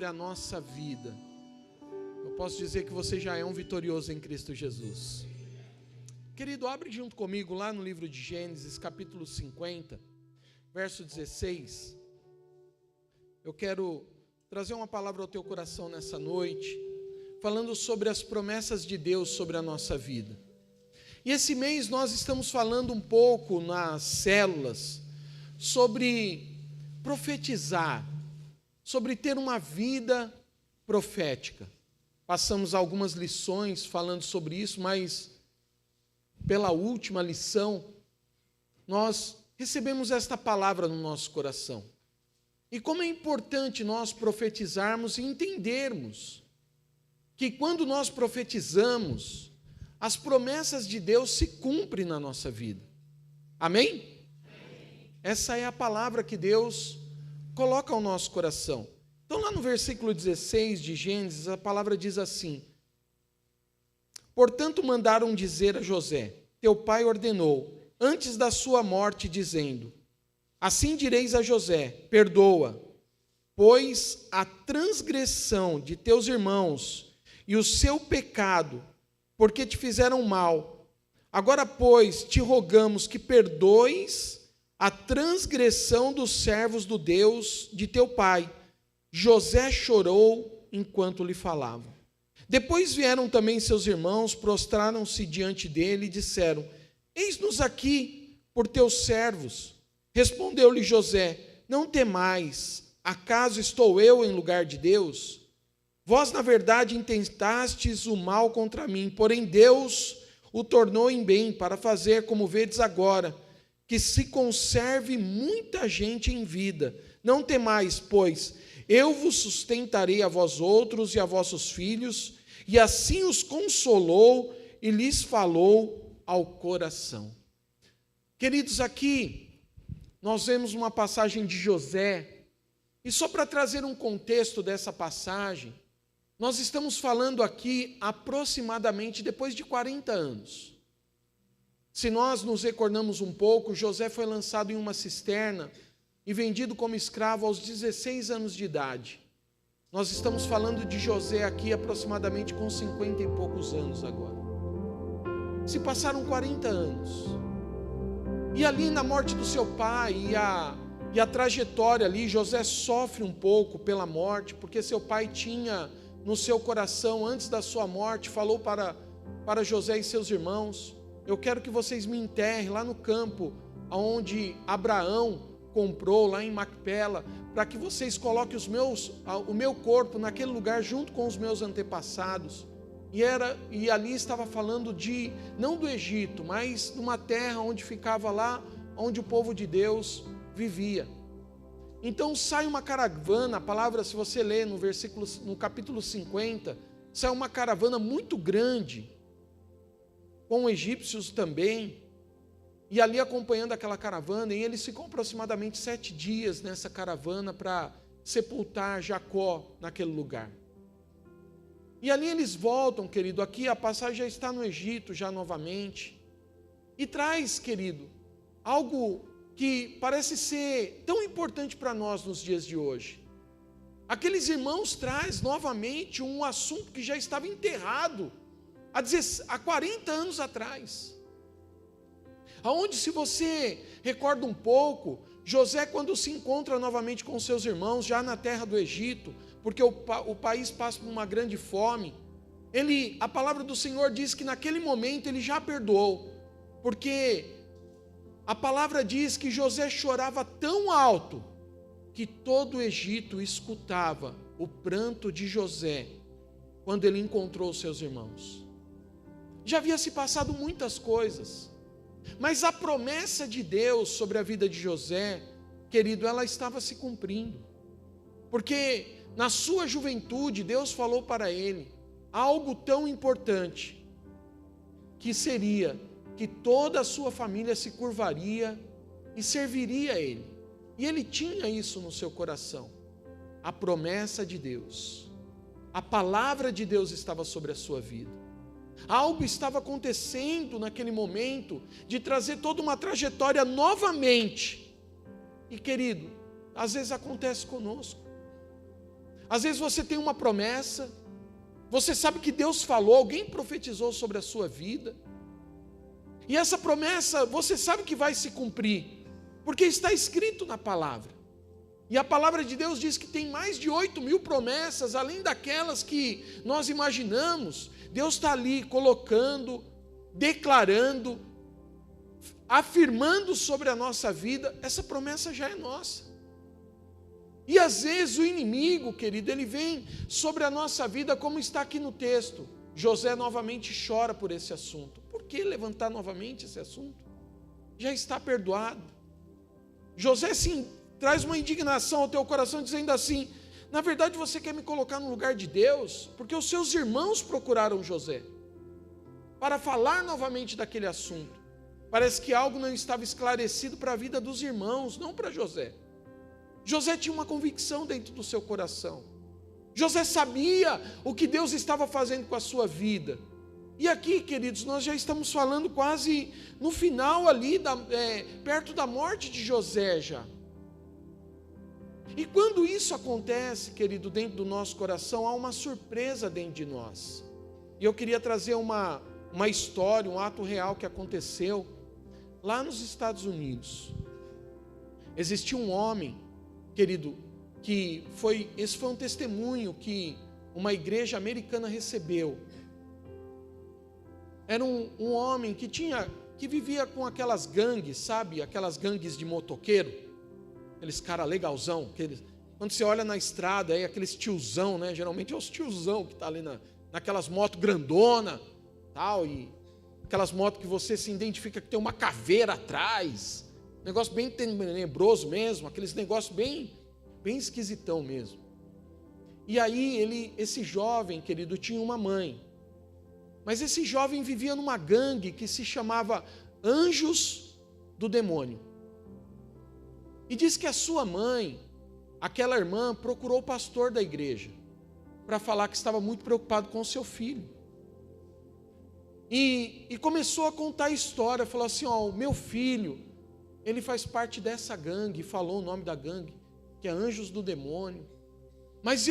a nossa vida, eu posso dizer que você já é um vitorioso em Cristo Jesus. Querido, abre junto comigo lá no livro de Gênesis, capítulo 50, verso 16. Eu quero trazer uma palavra ao teu coração nessa noite, falando sobre as promessas de Deus sobre a nossa vida. E esse mês nós estamos falando um pouco nas células sobre profetizar, sobre ter uma vida profética. Passamos algumas lições falando sobre isso, mas pela última lição, nós recebemos esta palavra no nosso coração. E como é importante nós profetizarmos e entendermos que quando nós profetizamos, as promessas de Deus se cumprem na nossa vida. Amém? Essa é a palavra que Deus coloca ao nosso coração. Então, lá no versículo 16 de Gênesis, a palavra diz assim: portanto, mandaram dizer a José: teu pai ordenou, antes da sua morte, dizendo: assim direis a José: perdoa, pois a transgressão de teus irmãos e o seu pecado, porque te fizeram mal. Agora, pois, te rogamos que perdoes a transgressão dos servos do Deus de teu pai. José chorou enquanto lhe falavam. Depois vieram também seus irmãos, prostraram-se diante dele e disseram: eis-nos aqui por teus servos. Respondeu-lhe José: não temais, acaso estou eu em lugar de Deus? Vós, na verdade, intentastes o mal contra mim, porém Deus o tornou em bem, para fazer, como vedes agora, que se conserve muita gente em vida. Não temais, pois eu vos sustentarei a vós outros e a vossos filhos. E assim os consolou e lhes falou ao coração. Queridos, aqui nós vemos uma passagem de José, e só para trazer um contexto dessa passagem, nós estamos falando aqui aproximadamente depois de 40 anos. Se nós nos recordamos um pouco, José foi lançado em uma cisterna e vendido como escravo aos 16 anos de idade. Nós estamos falando de José aqui aproximadamente com 50 e poucos anos agora. Se passaram 40 anos. E ali na morte do seu pai e a trajetória ali, José sofre um pouco pela morte, porque seu pai tinha no seu coração, antes da sua morte, falou para José e seus irmãos: eu quero que vocês me enterrem lá no campo onde Abraão comprou, lá em Macpela, para que vocês coloquem o meu corpo naquele lugar junto com os meus antepassados. E ali estava falando não do Egito, mas de uma terra onde ficava lá, onde o povo de Deus vivia. Então sai uma caravana, a palavra, se você ler no capítulo 50, sai uma caravana muito grande, com egípcios também, e ali acompanhando aquela caravana, e eles ficam aproximadamente 7 dias nessa caravana para sepultar Jacó naquele lugar. E ali eles voltam, querido, aqui a passagem já está no Egito, já novamente, e traz, querido, algo que parece ser tão importante para nós nos dias de hoje. Aqueles irmãos traz novamente um assunto que já estava enterrado há 40 anos atrás. Aonde, se você recorda um pouco, José, quando se encontra novamente com seus irmãos, já na terra do Egito, porque o país passa por uma grande fome, a palavra do Senhor diz que naquele momento ele já perdoou, porque a palavra diz que José chorava tão alto que todo o Egito escutava o pranto de José quando ele encontrou seus irmãos. Já havia se passado muitas coisas, mas a promessa de Deus sobre a vida de José, querido, ela estava se cumprindo, porque na sua juventude Deus falou para ele algo tão importante, que seria que toda a sua família se curvaria e serviria a ele. E ele tinha isso no seu coração. A promessa de Deus, a palavra de Deus estava sobre a sua vida. Algo estava acontecendo naquele momento de trazer toda uma trajetória novamente. E querido, às vezes acontece conosco. Às vezes você tem uma promessa, você sabe que Deus falou, alguém profetizou sobre a sua vida, e essa promessa você sabe que vai se cumprir, porque está escrito na palavra. E a palavra de Deus diz que tem mais de 8.000 promessas, além daquelas que nós imaginamos. Deus está ali colocando, declarando, afirmando sobre a nossa vida, essa promessa já é nossa. E às vezes o inimigo, querido, ele vem sobre a nossa vida, como está aqui no texto. José novamente chora por esse assunto. Por que levantar novamente esse assunto? Já está perdoado. José sim traz uma indignação ao teu coração, dizendo assim: na verdade você quer me colocar no lugar de Deus, porque os seus irmãos procuraram José para falar novamente daquele assunto. Parece que algo não estava esclarecido para a vida dos irmãos, não para José. José tinha uma convicção dentro do seu coração. José sabia o que Deus estava fazendo com a sua vida. E aqui, queridos, nós já estamos falando quase no final ali, perto da morte de José já. E quando isso acontece, querido, dentro do nosso coração, há uma surpresa dentro de nós. E eu queria trazer uma história, um ato real que aconteceu lá nos Estados Unidos. Existia um homem, querido, esse foi um testemunho que uma igreja americana recebeu. Era um homem que vivia com aquelas gangues, sabe? Aquelas gangues de motoqueiro, aqueles cara legalzão, quando você olha na estrada, aí aqueles tiozão, né? Geralmente é os tiozão que tá ali naquelas motos grandona, tal, e aquelas motos que você se identifica que tem uma caveira atrás, negócio bem tenebroso mesmo, aqueles negócios bem esquisitão mesmo. E aí esse jovem, querido, tinha uma mãe, mas esse jovem vivia numa gangue que se chamava Anjos do Demônio. E diz que a sua mãe, aquela irmã, procurou o pastor da igreja para falar que estava muito preocupado com o seu filho. E começou a contar a história, falou assim: ó, o meu filho, ele faz parte dessa gangue, falou o nome da gangue, que é Anjos do Demônio. Mas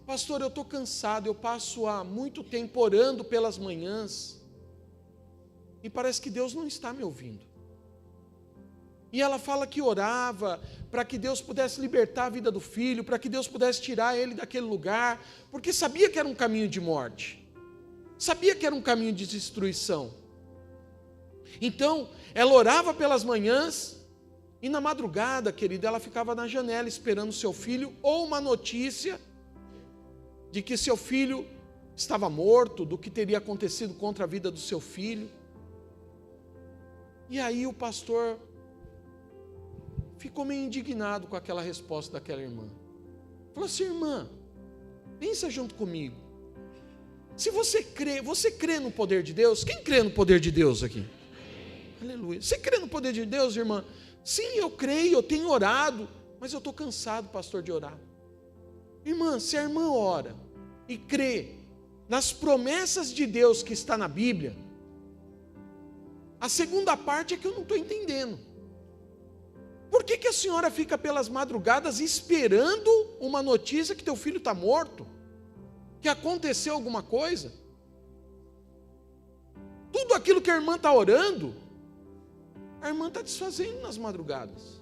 pastor, eu estou cansado, eu passo há muito tempo orando pelas manhãs, e parece que Deus não está me ouvindo. E ela fala que orava para que Deus pudesse libertar a vida do filho, para que Deus pudesse tirar ele daquele lugar, porque sabia que era um caminho de morte, sabia que era um caminho de destruição. Então, ela orava pelas manhãs, e na madrugada, querida, ela ficava na janela esperando seu filho, ou uma notícia de que seu filho estava morto, do que teria acontecido contra a vida do seu filho. E aí o pastor ficou meio indignado com aquela resposta daquela irmã. Falou assim: irmã, pensa junto comigo. Se você crê no poder de Deus? Quem crê no poder de Deus aqui? Aleluia. Você crê no poder de Deus, irmã? Sim, eu creio, eu tenho orado, mas eu estou cansado, pastor, de orar. Irmã, se a irmã ora e crê nas promessas de Deus que está na Bíblia, a segunda parte é que eu não estou entendendo. Por que a senhora fica pelas madrugadas esperando uma notícia que teu filho está morto? Que aconteceu alguma coisa? Tudo aquilo que a irmã está orando, a irmã está desfazendo nas madrugadas.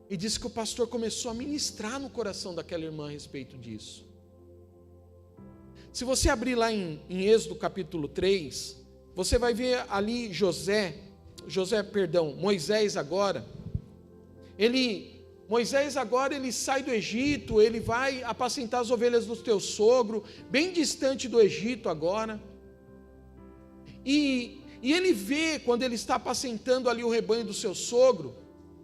E disse que o pastor começou a ministrar no coração daquela irmã a respeito disso. Se você abrir lá em Êxodo capítulo 3, você vai ver ali Moisés agora. Moisés agora ele sai do Egito, ele vai apacentar as ovelhas do teu sogro, bem distante do Egito agora. E ele vê, quando ele está apacentando ali o rebanho do seu sogro,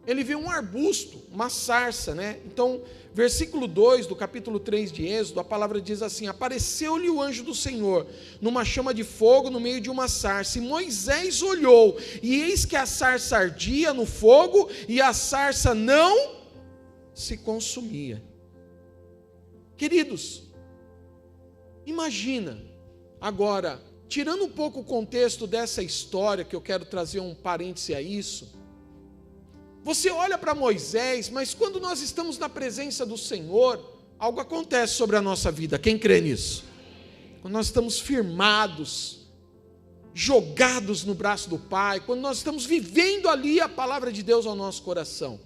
ele vê um arbusto, uma sarça, né? Então, versículo 2 do capítulo 3 de Êxodo, a palavra diz assim: apareceu-lhe o anjo do Senhor, numa chama de fogo no meio de uma sarça, e Moisés olhou, e eis que a sarça ardia no fogo, e a sarça não se consumia. Queridos, imagina, agora, tirando um pouco o contexto dessa história, que eu quero trazer um parêntese a isso, você olha para Moisés, mas quando nós estamos na presença do Senhor, algo acontece sobre a nossa vida. Quem crê nisso? Quando nós estamos firmados, jogados no braço do Pai, quando nós estamos vivendo ali a palavra de Deus ao nosso coração.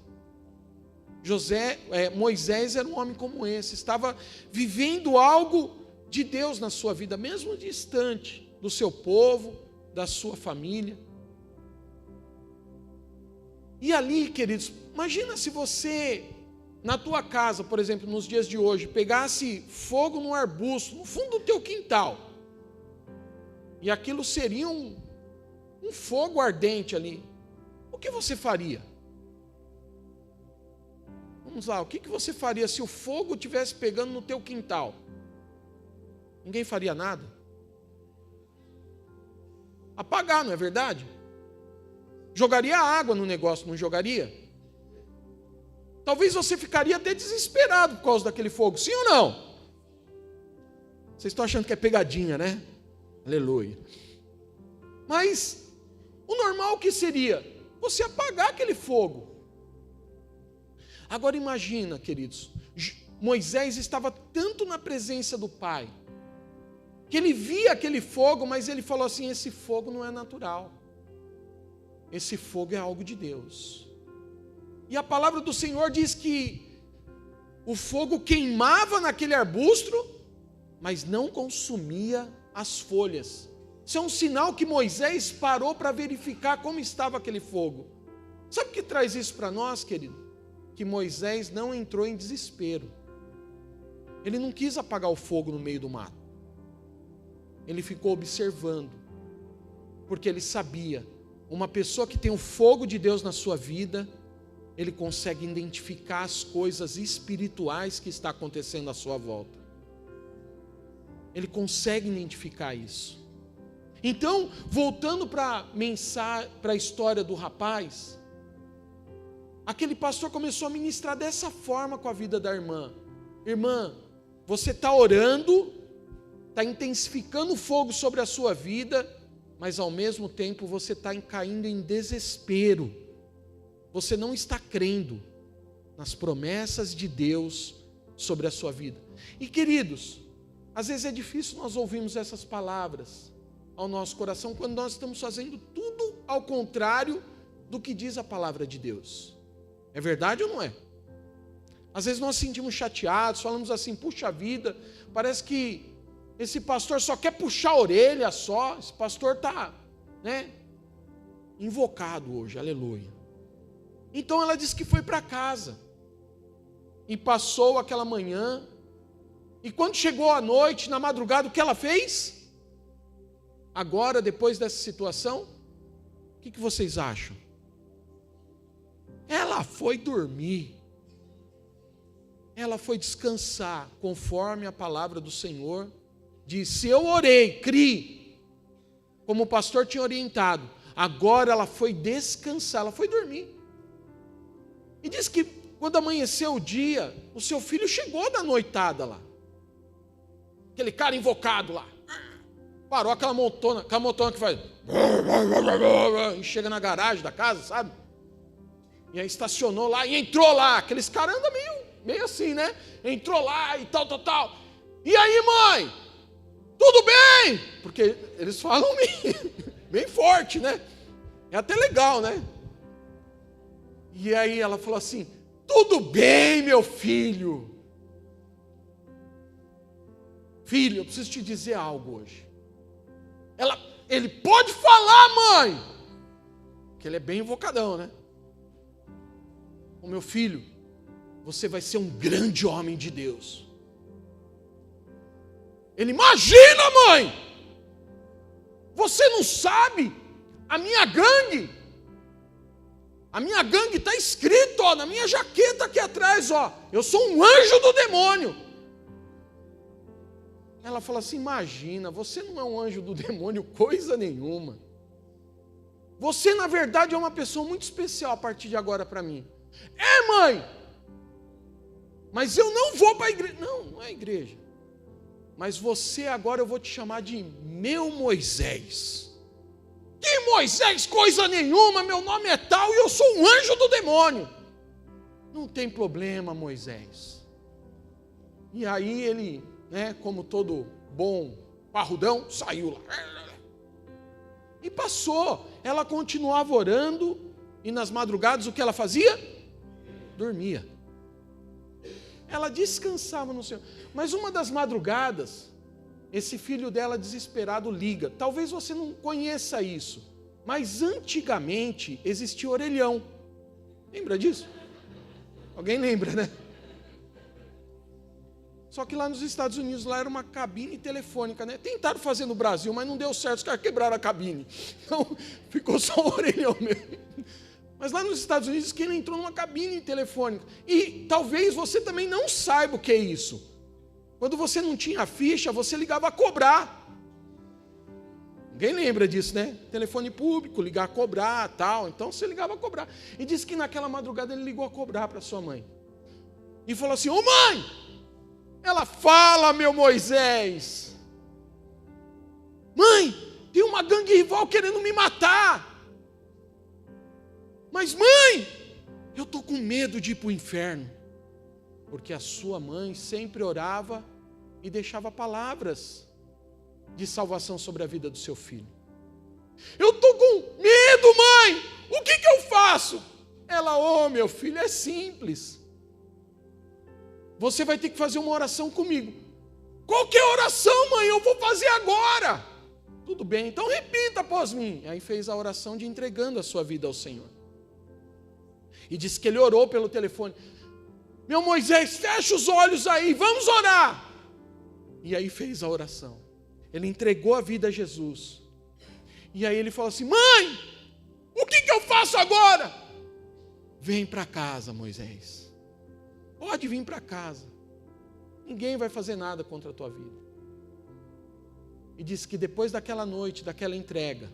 Moisés era um homem como esse, estava vivendo algo de Deus na sua vida, mesmo distante do seu povo, da sua família. E ali, queridos, imagina se você, na tua casa, por exemplo, nos dias de hoje, pegasse fogo num arbusto, no fundo do teu quintal, e aquilo seria um fogo ardente ali. O que você faria? Vamos lá, o que você faria se o fogo estivesse pegando no teu quintal? Ninguém faria nada? Apagar, não é verdade? Jogaria água no negócio, não jogaria? Talvez você ficaria até desesperado por causa daquele fogo, sim ou não? Vocês estão achando que é pegadinha, né? Aleluia. Mas o normal que seria? Você apagar aquele fogo. Agora imagina, queridos, Moisés estava tanto na presença do Pai, que ele via aquele fogo, mas ele falou assim: esse fogo não é natural. Esse fogo é algo de Deus. E a palavra do Senhor diz que o fogo queimava naquele arbusto, mas não consumia as folhas. Isso é um sinal que Moisés parou para verificar como estava aquele fogo. Sabe o que traz isso para nós, querido? Que Moisés não entrou em desespero. Ele não quis apagar o fogo no meio do mato. Ele ficou observando, porque ele sabia, uma pessoa que tem o fogo de Deus na sua vida, ele consegue identificar as coisas espirituais que está acontecendo à sua volta. Ele consegue identificar isso. Então, voltando para a história do rapaz, aquele pastor começou a ministrar dessa forma com a vida da irmã. Irmã, você está orando, está intensificando o fogo sobre a sua vida, mas ao mesmo tempo você está caindo em desespero. Você não está crendo nas promessas de Deus sobre a sua vida. E queridos, às vezes é difícil nós ouvirmos essas palavras ao nosso coração quando nós estamos fazendo tudo ao contrário do que diz a palavra de Deus. É verdade ou não é? Às vezes nós sentimos chateados, falamos assim: puxa vida, parece que esse pastor só quer puxar a orelha só, esse pastor está, invocado hoje, aleluia. Então ela disse que foi para casa, e passou aquela manhã, e quando chegou a noite, na madrugada, o que ela fez? Agora, depois dessa situação, o que vocês acham? Ela foi dormir, ela foi descansar, conforme a palavra do Senhor disse: eu orei, criei, como o pastor tinha orientado. Agora ela foi descansar, ela foi dormir. E diz que quando amanheceu o dia, o seu filho chegou da noitada lá, aquele cara invocado lá, parou aquela montona que faz, e chega na garagem da casa, sabe? E aí estacionou lá e entrou lá, aqueles caras andam meio assim, né? Entrou lá e tal. E aí, mãe? Tudo bem? Porque eles falam bem forte, né? É até legal, né? E aí ela falou assim: tudo bem, meu filho. Filho, eu preciso te dizer algo hoje. Ele pode falar, mãe. Porque ele é bem invocadão, né? O meu filho, você vai ser um grande homem de Deus. Ele: imagina, mãe. Você não sabe, a minha gangue está escrito, na minha jaqueta aqui atrás, eu sou um anjo do demônio. Ela fala assim: imagina, você não é um anjo do demônio coisa nenhuma. Você na verdade é uma pessoa muito especial a partir de agora para mim. É, mãe, mas eu não vou para a igreja. Não é igreja. Mas você agora eu vou te chamar de meu Moisés. Que Moisés coisa nenhuma, meu nome é tal e eu sou um anjo do demônio. Não tem problema, Moisés. E aí ele, como todo bom parrudão, saiu lá. E passou. Ela continuava orando, e nas madrugadas o que ela fazia? Dormia. Ela descansava no Senhor. Mas uma das madrugadas, esse filho dela desesperado liga. Talvez você não conheça isso, mas antigamente existia orelhão. Lembra disso? Alguém lembra, né? Só que lá nos Estados Unidos, lá era uma cabine telefônica, né? Tentaram fazer no Brasil, mas não deu certo, os caras quebraram a cabine. Então, ficou só o orelhão mesmo. Mas lá nos Estados Unidos, que ele entrou numa cabine telefônica. E talvez você também não saiba o que é isso. Quando você não tinha ficha, você ligava a cobrar. Ninguém lembra disso, né? Telefone público, ligar a cobrar, tal. Então, você ligava a cobrar. E disse que naquela madrugada ele ligou a cobrar para sua mãe. E falou assim, ô mãe! Ela fala, meu Moisés. Mãe, tem uma gangue rival querendo me matar. Mas mãe, eu estou com medo de ir para o inferno. Porque a sua mãe sempre orava e deixava palavras de salvação sobre a vida do seu filho. Eu estou com medo, mãe. O que eu faço? Ela, meu filho, é simples. Você vai ter que fazer uma oração comigo. Qual que é a oração, mãe? Eu vou fazer agora. Tudo bem, então repita após mim. Aí fez a oração de entregando a sua vida ao Senhor. E disse que ele orou pelo telefone. Meu Moisés, fecha os olhos aí, vamos orar. E aí fez a oração. Ele entregou a vida a Jesus. E aí ele falou assim, mãe, o que eu faço agora? Vem para casa, Moisés. Pode vir para casa. Ninguém vai fazer nada contra a tua vida. E disse que depois daquela noite, daquela entrega,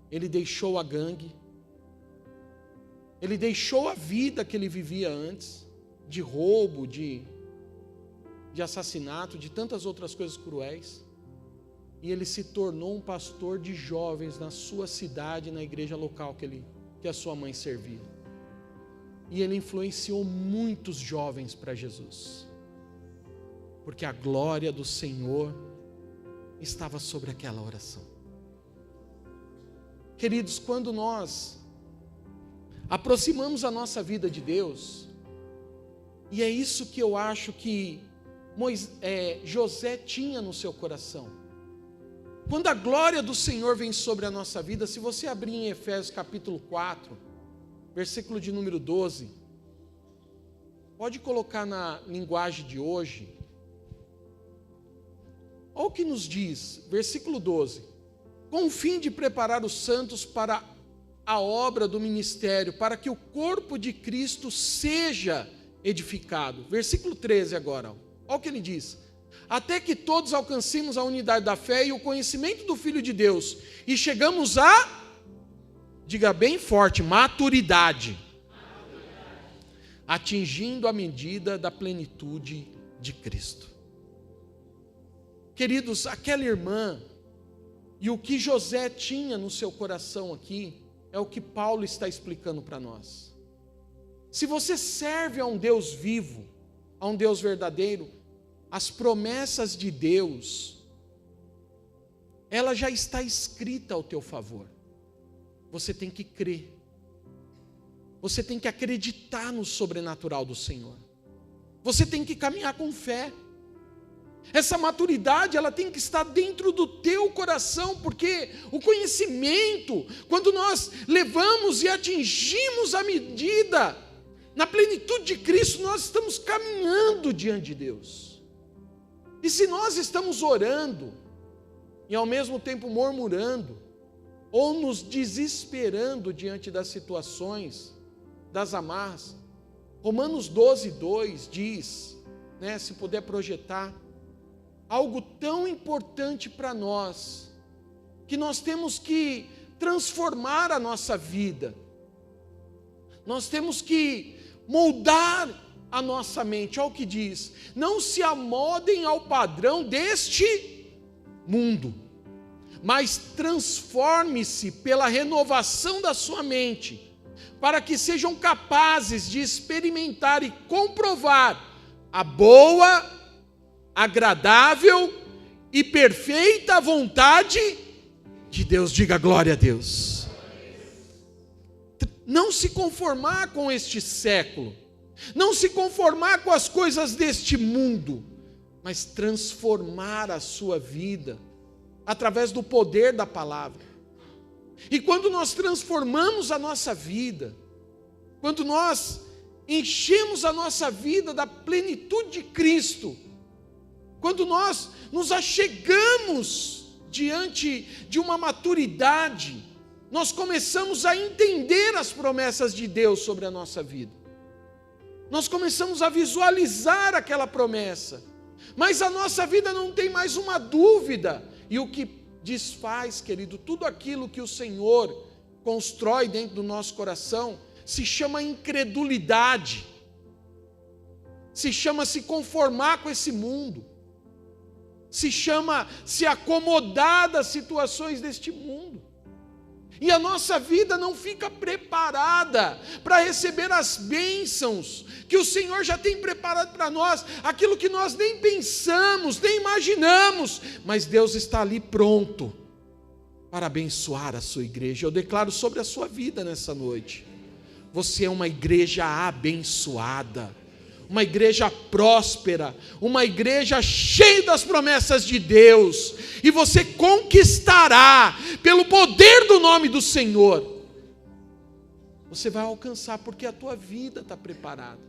ele deixou a gangue, ele deixou a vida que ele vivia antes, de roubo, de assassinato, de tantas outras coisas cruéis, e ele se tornou um pastor de jovens na sua cidade, na igreja local que a sua mãe servia. E ele influenciou muitos jovens para Jesus, porque a glória do Senhor estava sobre aquela oração. Queridos, quando nós aproximamos a nossa vida de Deus, e é isso que eu acho que José tinha no seu coração. Quando a glória do Senhor vem sobre a nossa vida, se você abrir em Efésios capítulo 4, versículo de número 12, pode colocar na linguagem de hoje. Olha o que nos diz, versículo 12: com o fim de preparar os santos para a obra do ministério, para que o corpo de Cristo seja edificado. Versículo 13 agora, olha o que ele diz: até que todos alcancemos a unidade da fé e o conhecimento do Filho de Deus, e chegamos a, diga bem forte, maturidade, atingindo a medida da plenitude de Cristo. Queridos, aquela irmã e o que José tinha no seu coração aqui é o que Paulo está explicando para nós. Se você serve a um Deus vivo, a um Deus verdadeiro, as promessas de Deus, ela já está escrita ao teu favor. Você tem que crer. Você tem que acreditar no sobrenatural do Senhor. Você tem que caminhar com fé. Essa maturidade, ela tem que estar dentro do teu coração, porque o conhecimento, quando nós levamos e atingimos a medida, na plenitude de Cristo, nós estamos caminhando diante de Deus. E se nós estamos orando, e ao mesmo tempo murmurando, ou nos desesperando diante das situações, das amarras, Romanos 12, 2 diz, se puder projetar, algo tão importante para nós, que nós temos que transformar a nossa vida, nós temos que moldar a nossa mente. Olha o que diz: não se amoldem ao padrão deste mundo, mas transforme-se pela renovação da sua mente, para que sejam capazes de experimentar e comprovar a boa, agradável e perfeita vontade de Deus. Diga glória a Deus. Não se conformar com este século, não se conformar com as coisas deste mundo, mas transformar a sua vida através do poder da palavra. E quando nós transformamos a nossa vida, quando nós enchemos a nossa vida da plenitude de Cristo, quando nós nos achegamos diante de uma maturidade, nós começamos a entender as promessas de Deus sobre a nossa vida. Nós começamos a visualizar aquela promessa, mas a nossa vida não tem mais uma dúvida. E o que desfaz, querido, tudo aquilo que o Senhor constrói dentro do nosso coração, se chama incredulidade, se chama se conformar com esse mundo, se chama se acomodar das situações deste mundo. E a nossa vida não fica preparada para receber as bênçãos que o Senhor já tem preparado para nós, aquilo que nós nem pensamos, nem imaginamos, mas Deus está ali pronto para abençoar a sua igreja. Eu declaro sobre a sua vida nessa noite: você é uma igreja abençoada, uma igreja próspera, uma igreja cheia das promessas de Deus, e você conquistará pelo poder do nome do Senhor. Você vai alcançar porque a tua vida está preparada,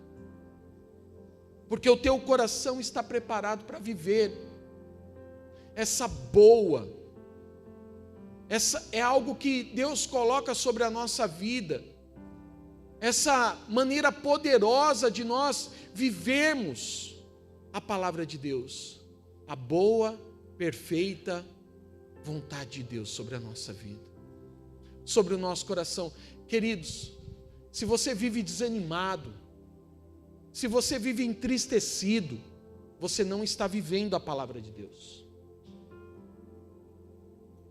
porque o teu coração está preparado para viver essa boa. Essa é algo que Deus coloca sobre a nossa vida, essa maneira poderosa de nós vivermos a palavra de Deus, a boa, perfeita vontade de Deus sobre a nossa vida, sobre o nosso coração. Queridos, se você vive desanimado, se você vive entristecido, você não está vivendo a palavra de Deus.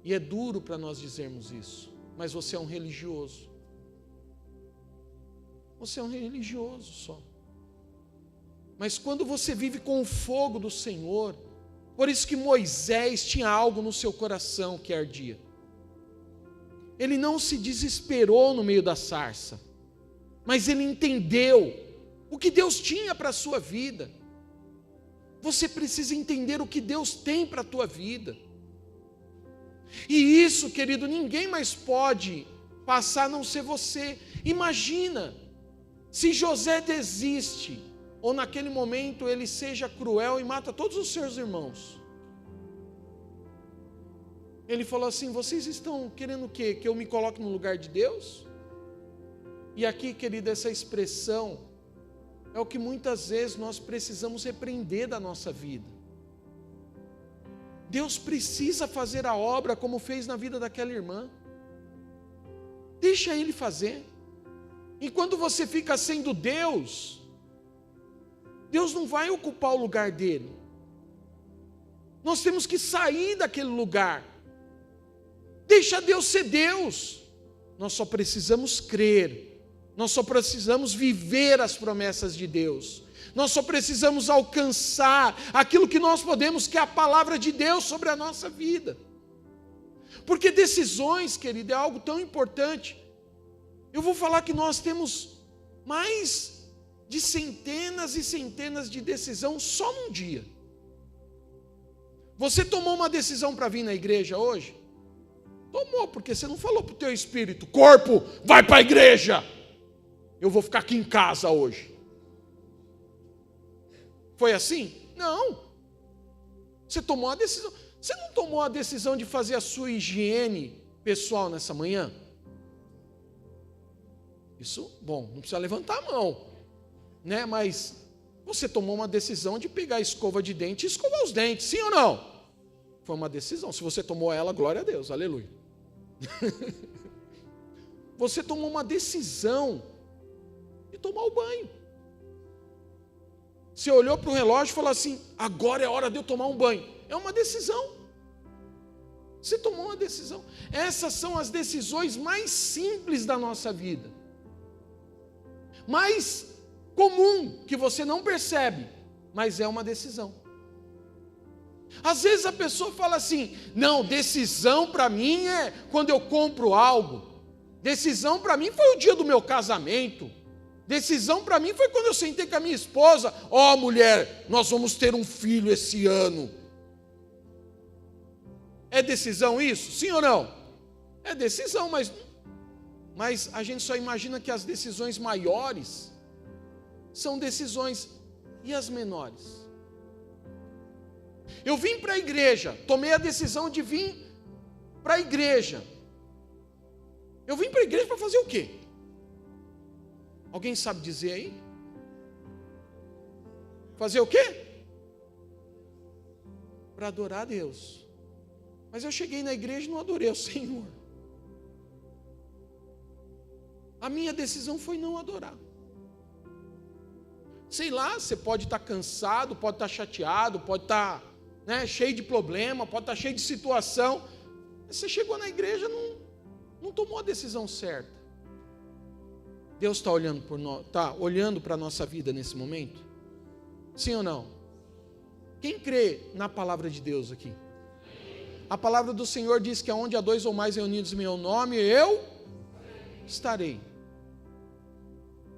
E é duro para nós dizermos isso, mas você é um religioso. Você é um religioso só. Mas quando você vive com o fogo do Senhor, por isso que Moisés tinha algo no seu coração que ardia. Ele não se desesperou no meio da sarça, mas ele entendeu o que Deus tinha para a sua vida. Você precisa entender o que Deus tem para a tua vida. E isso, querido, ninguém mais pode passar a não ser você. Imagina se José desiste, ou naquele momento ele seja cruel e mata todos os seus irmãos. Ele falou assim: vocês estão querendo o quê? Que eu me coloque no lugar de Deus? E aqui, querido, essa expressão é o que muitas vezes nós precisamos repreender da nossa vida. Deus precisa fazer a obra como fez na vida daquela irmã. Deixa Ele fazer. Enquanto você fica sendo Deus, Deus não vai ocupar o lugar dele. Nós temos que sair daquele lugar. Deixa Deus ser Deus. Nós só precisamos crer. Nós só precisamos viver as promessas de Deus. Nós só precisamos alcançar aquilo que nós podemos, que é a palavra de Deus sobre a nossa vida. Porque decisões, querido, é algo tão importante. Eu vou falar que nós temos mais de centenas e centenas de decisões só num dia. Você tomou uma decisão para vir na igreja hoje? Tomou, porque você não falou para o teu espírito: corpo, vai para a igreja, eu vou ficar aqui em casa hoje. Foi assim? Não. Você tomou a decisão. Você não tomou a decisão de fazer a sua higiene pessoal nessa manhã? Isso, bom, não precisa levantar a mão, né? Mas você tomou uma decisão de pegar a escova de dente e escovar os dentes, sim ou não? Foi uma decisão. Se você tomou ela, glória a Deus, aleluia. Você tomou uma decisão de tomar o banho. Você olhou para o relógio e falou assim: agora é hora de eu tomar um banho. É uma decisão. Você tomou uma decisão. Essas são as decisões mais simples da nossa vida, mais comum, que você não percebe, mas é uma decisão. Às vezes a pessoa fala assim: não, decisão para mim é quando eu compro algo. Decisão para mim foi o dia do meu casamento. Decisão para mim foi quando eu sentei com a minha esposa: ó, mulher, nós vamos ter um filho esse ano. É decisão isso? Sim ou não? É decisão, mas a gente só imagina que as decisões maiores são decisões, e as menores? Eu vim para a igreja, tomei a decisão de vir para a igreja. Eu vim para a igreja para fazer o quê? Alguém sabe dizer aí? Fazer o quê? Para adorar a Deus. Mas eu cheguei na igreja e não adorei o Senhor. A minha decisão foi não adorar. Sei lá, você pode estar cansado, pode estar chateado, pode estar, cheio de problema, pode estar cheio de situação. Você chegou na igreja e não tomou a decisão certa. Deus está olhando para a nossa vida nesse momento? Sim ou não? Quem crê na palavra de Deus aqui? A palavra do Senhor diz que aonde há 2 ou mais reunidos em meu nome, eu estarei.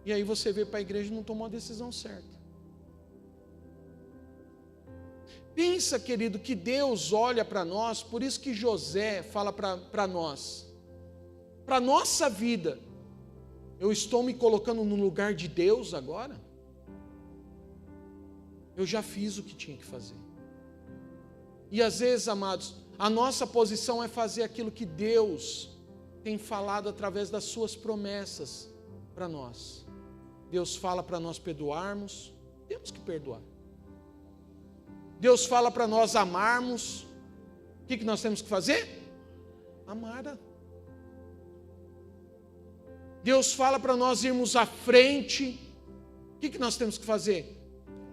E aí você veio para a igreja e não tomou a decisão certa. Pensa, querido, que Deus olha para nós, por isso que José fala para nós, para a nossa vida: eu estou me colocando no lugar de Deus agora? Eu já fiz o que tinha que fazer. E às vezes, amados, a nossa posição é fazer aquilo que Deus tem falado através das suas promessas para nós. Deus fala para nós perdoarmos, temos que perdoar. Deus fala para nós amarmos, o que nós temos que fazer? Amar. Deus fala para nós irmos à frente, o que nós temos que fazer?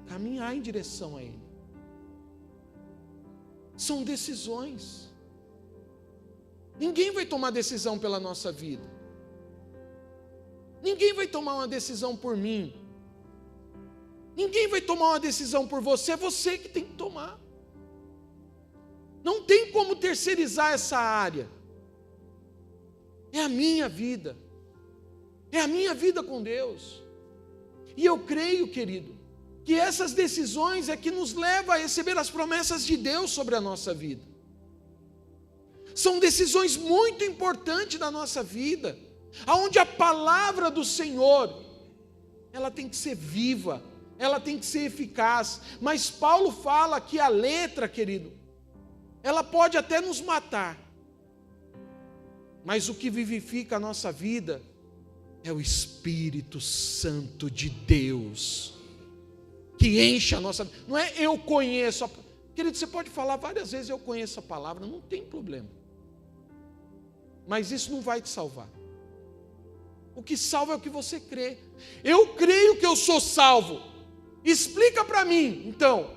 Caminhar em direção a Ele. São decisões. Ninguém vai tomar decisão pela nossa vida. Ninguém vai tomar uma decisão por mim. Ninguém vai tomar uma decisão por você, é você que tem que tomar. Não tem como terceirizar essa área. É a minha vida. É a minha vida com Deus. E eu creio, querido, que essas decisões é que nos levam a receber as promessas de Deus sobre a nossa vida. São decisões muito importantes da nossa vida, aonde a palavra do Senhor, ela tem que ser viva, ela tem que ser eficaz. Mas Paulo fala que a letra, querido, ela pode até nos matar, mas o que vivifica a nossa vida é o Espírito Santo de Deus, que enche a nossa vida. Não é eu conheço, querido, você pode falar várias vezes eu conheço a palavra, não tem problema, mas isso não vai te salvar. O que salva é o que você crê. Eu creio que eu sou salvo. Explica para mim, então.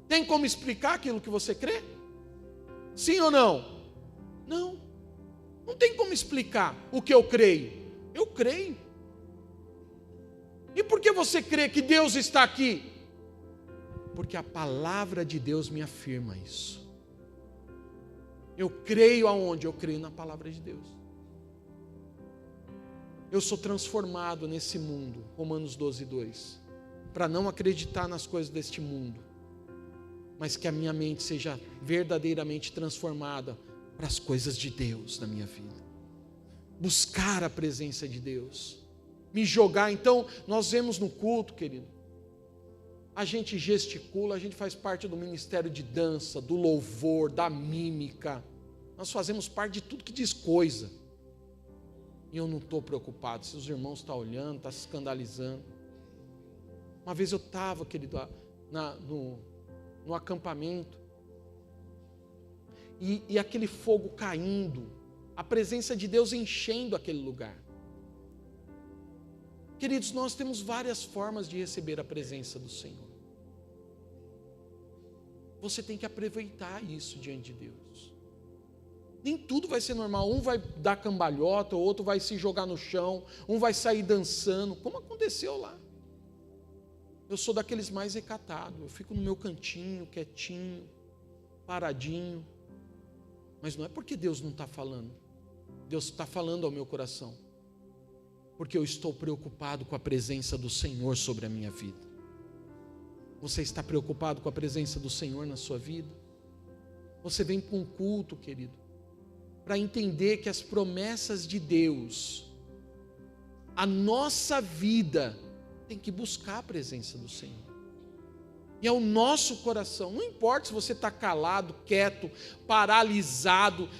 Tem como explicar aquilo que você crê? Sim ou não? Não. Não tem como explicar o que eu creio. Eu creio. E por que você crê que Deus está aqui? Porque a palavra de Deus me afirma isso. Eu creio aonde? Eu creio na palavra de Deus. Eu sou transformado nesse mundo, Romanos 12:2, para não acreditar nas coisas deste mundo, mas que a minha mente seja verdadeiramente transformada para as coisas de Deus na minha vida. Buscar a presença de Deus, me jogar. Então, nós vemos no culto, querido, a gente gesticula, a gente faz parte do ministério de dança, do louvor, da mímica, nós fazemos parte de tudo que diz coisa. E eu não estou preocupado se os irmãos estão olhando, estão se escandalizando. Uma vez eu estava, querido, no acampamento, e aquele fogo caindo, a presença de Deus enchendo aquele lugar. Queridos, nós temos várias formas de receber a presença do Senhor. Você tem que aproveitar isso diante de Deus. Nem tudo vai ser normal. Um vai dar cambalhota, o outro vai se jogar no chão, um vai sair dançando, como aconteceu lá. Eu sou daqueles mais recatados. Eu fico no meu cantinho, quietinho, paradinho. Mas não é porque Deus não está falando. Deus está falando ao meu coração. Porque eu estou preocupado com a presença do Senhor sobre a minha vida. Você está preocupado com a presença do Senhor na sua vida? Você vem para um culto, querido, para entender que as promessas de Deus, a nossa vida tem que buscar a presença do Senhor. E é o nosso coração, não importa se você está calado, quieto, paralisado,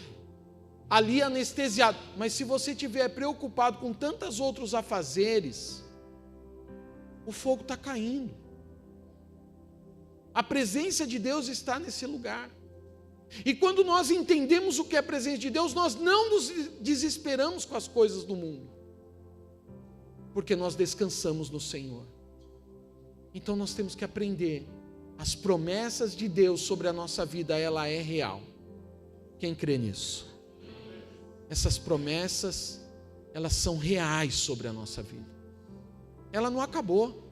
ali anestesiado, mas se você estiver preocupado com tantos outros afazeres, o fogo está caindo. A presença de Deus está nesse lugar. E quando nós entendemos o que é a presença de Deus, nós não nos desesperamos com as coisas do mundo, porque nós descansamos no Senhor. Então nós temos que aprender, as promessas de Deus sobre a nossa vida, ela é real. Quem crê nisso? Essas promessas, elas são reais sobre a nossa vida. Ela não acabou.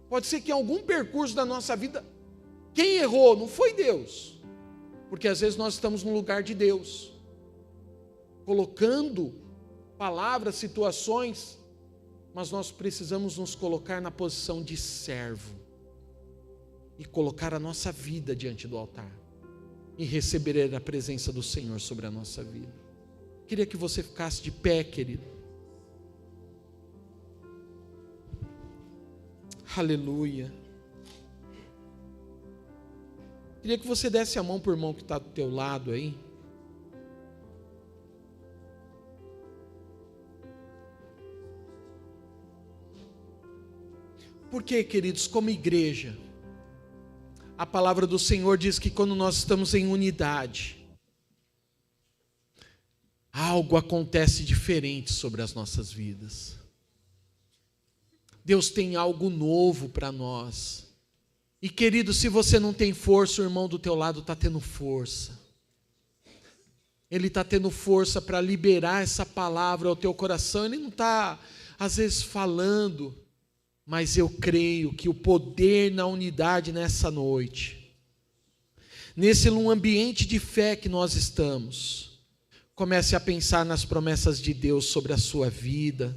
Pode ser que em algum percurso da nossa vida, quem errou não foi Deus, porque às vezes nós estamos no lugar de Deus, colocando palavras, situações, mas nós precisamos nos colocar na posição de servo e colocar a nossa vida diante do altar e receber a presença do Senhor sobre a nossa vida. Queria que você ficasse de pé, querido. Aleluia. Queria que você desse a mão para o irmão que está do teu lado aí. Porque, queridos, como igreja, a palavra do Senhor diz que quando nós estamos em unidade, algo acontece diferente sobre as nossas vidas. Deus tem algo novo para nós. E querido, se você não tem força, o irmão do teu lado está tendo força. Ele está tendo força para liberar essa palavra ao teu coração. Ele não está, às vezes, falando, mas eu creio que o poder na unidade nessa noite, nesse ambiente de fé que nós estamos, comece a pensar nas promessas de Deus sobre a sua vida.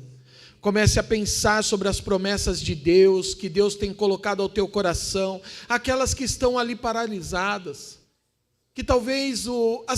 Comece a pensar sobre as promessas de Deus, que Deus tem colocado ao teu coração, aquelas que estão ali paralisadas, que talvez a